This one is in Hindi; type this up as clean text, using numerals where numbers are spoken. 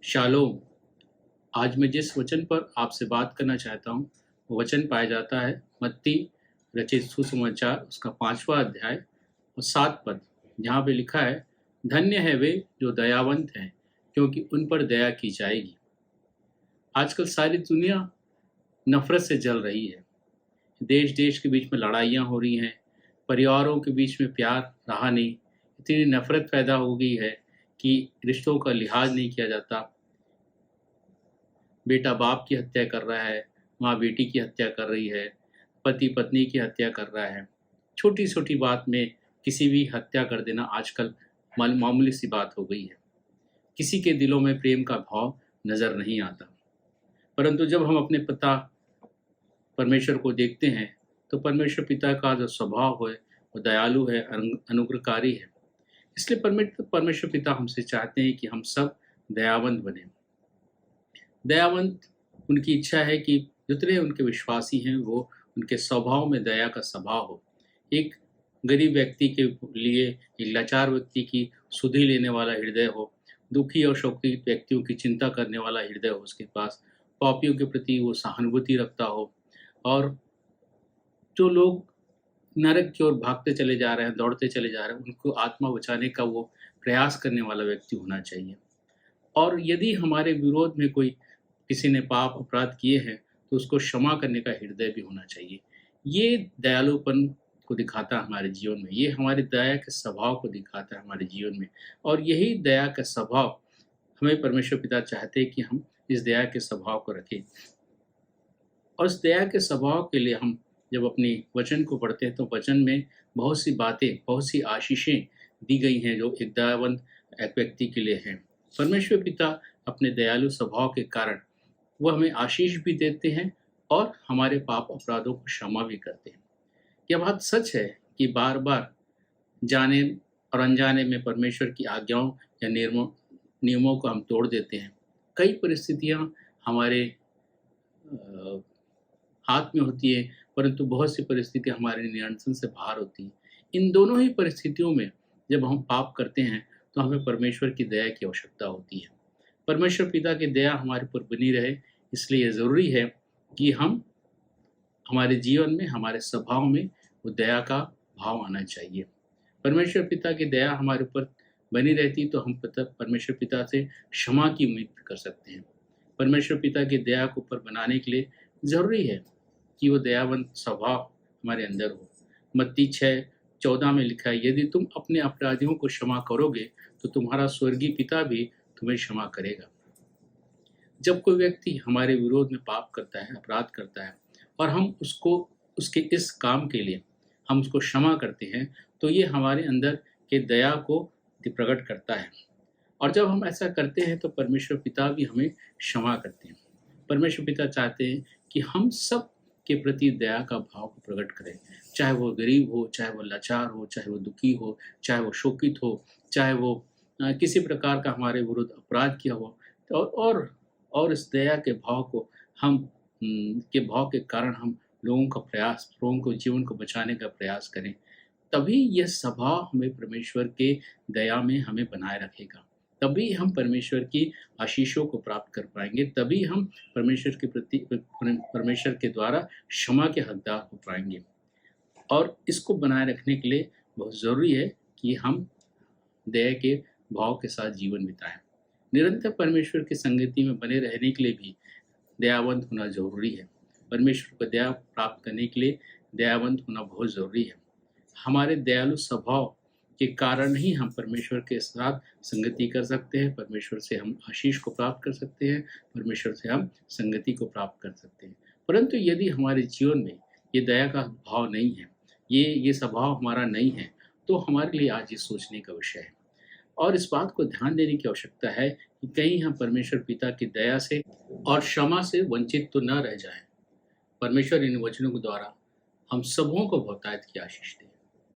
शालोम। आज मैं जिस वचन पर आपसे बात करना चाहता हूँ, वो वचन पाया जाता है मत्ती रचित सुसमाचार उसका 5वां अध्याय और 7 पद, जहाँ पे लिखा है, धन्य है वे जो दयावंत हैं, क्योंकि उन पर दया की जाएगी। आजकल सारी दुनिया नफ़रत से जल रही है। देश-देश के बीच में लड़ाइयाँ हो रही हैं, परिवारों के बीच में प्यार रहा नहीं, इतनी नफ़रत पैदा हो गई है कि रिश्तों का लिहाज़ नहीं किया जाता। बेटा बाप की हत्या कर रहा है, माँ बेटी की हत्या कर रही है, पति पत्नी की हत्या कर रहा है। छोटी-छोटी बात में किसी भी हत्या कर देना आजकल मामूली सी बात हो गई है। किसी के दिलों में प्रेम का भाव नज़र नहीं आता। परंतु जब हम अपने पिता परमेश्वर को देखते हैं, तो परमेश्वर पिता का जो स्वभाव है, वो दयालु है, अनुग्रहकारी है। इसलिए परमेश्वर पिता हमसे चाहते हैं कि हम सब दयावंत बनें। दयावंत उनकी इच्छा है कि जितने उनके विश्वासी हैं वो उनके स्वभाव में दया का स्वभाव हो। एक गरीब व्यक्ति के लिए, एक लाचार व्यक्ति की सुधि लेने वाला हृदय हो, दुखी और शोकित व्यक्तियों की चिंता करने वाला हृदय हो उसके पास, पापियों के प्रति वो सहानुभूति रखता हो, और जो लोग नरक की ओर भागते चले जा रहे हैं, दौड़ते चले जा रहे हैं, उनको आत्मा बचाने का वो प्रयास करने वाला व्यक्ति होना चाहिए। और यदि हमारे विरोध में कोई किसी ने पाप अपराध किए हैं, तो उसको क्षमा करने का हृदय भी होना चाहिए। ये दयालुपन को दिखाता है हमारे जीवन में, ये हमारी दया के स्वभाव को दिखाता है हमारे जीवन में, और यही दया का स्वभाव हमें परमेश्वर पिता चाहते हैं कि हम इस दया के स्वभाव को रखें। और इस दया के स्वभाव के लिए हम जब अपनी वचन को पढ़ते हैं, तो वचन में बहुत सी बातें, बहुत सी आशीषें दी गई हैं जो एक दयावंत एक व्यक्ति के लिए हैं। परमेश्वर पिता अपने दयालु स्वभाव के कारण वो हमें आशीष भी देते हैं और हमारे पाप अपराधों को क्षमा भी करते हैं। यह बात सच है कि बार बार जाने और अनजाने में परमेश्वर की आज्ञाओं या नियमों को हम तोड़ देते हैं। कई परिस्थितियां हमारे हाथ में होती है, परंतु बहुत सी परिस्थितियां हमारे नियंत्रण से बाहर होती हैं। इन दोनों ही परिस्थितियों में जब हम पाप करते हैं, तो हमें परमेश्वर की दया की आवश्यकता होती है। परमेश्वर पिता की दया हमारे ऊपर बनी रहे, इसलिए ज़रूरी है कि हम हमारे जीवन में, हमारे स्वभाव में वो दया का भाव आना चाहिए। परमेश्वर पिता की दया हमारे ऊपर बनी रहती तो हम परमेश्वर पिता से क्षमा की उम्मीद कर सकते हैं। परमेश्वर पिता की दया को ऊपर बनाने के लिए ज़रूरी है कि वो दयावंत स्वभाव हमारे अंदर हो। मत्ती 6:14 में लिखा है, यदि तुम अपने अपराधियों को क्षमा करोगे, तो तुम्हारा स्वर्गीय पिता भी तुम्हें क्षमा करेगा। जब कोई व्यक्ति हमारे विरोध में पाप करता है, अपराध करता है, और हम उसको उसके इस काम के लिए हम उसको क्षमा करते हैं, तो ये हमारे अंदर के दया को प्रकट करता है। और जब हम ऐसा करते हैं, तो परमेश्वर पिता भी हमें क्षमा करते हैं। परमेश्वर पिता चाहते हैं कि हम सब के प्रति दया का भाव को प्रकट करें, चाहे वो गरीब हो, चाहे वो लाचार हो, चाहे वो दुखी हो, चाहे वो शोकित हो, चाहे वो किसी प्रकार का हमारे विरुद्ध अपराध किया हो। और इस दया के भाव को हम के भाव के कारण हम लोगों को जीवन को बचाने का प्रयास करें। तभी यह स्वभाव हमें परमेश्वर के दया में हमें बनाए रखेगा। तभी हम परमेश्वर की आशीषों को प्राप्त कर पाएंगे। तभी हम परमेश्वर के प्रति परमेश्वर के द्वारा क्षमा के हकदार हो पाएंगे। और इसको बनाए रखने के लिए बहुत ज़रूरी है कि हम दया के भाव के साथ जीवन बिताएं। निरंतर परमेश्वर की संगति में बने रहने के लिए भी दयावंत होना जरूरी है। परमेश्वर को दया प्राप्त करने के लिए दयावंत होना बहुत ज़रूरी है। हमारे दयालु स्वभाव के कारण ही हम परमेश्वर के साथ संगति कर सकते हैं, परमेश्वर से हम आशीष को प्राप्त कर सकते हैं, परमेश्वर से हम संगति को प्राप्त कर सकते हैं। परंतु यदि हमारे जीवन में ये दया का भाव नहीं है, ये स्वभाव हमारा नहीं है, तो हमारे लिए आज ये सोचने का विषय है और इस बात को ध्यान देने की आवश्यकता है कि कहीं हम परमेश्वर पिता की दया से और क्षमा से वंचित तो न रह जाएं। परमेश्वर इन वचनों के द्वारा हम सबों को बहुतायत की आशीष दे।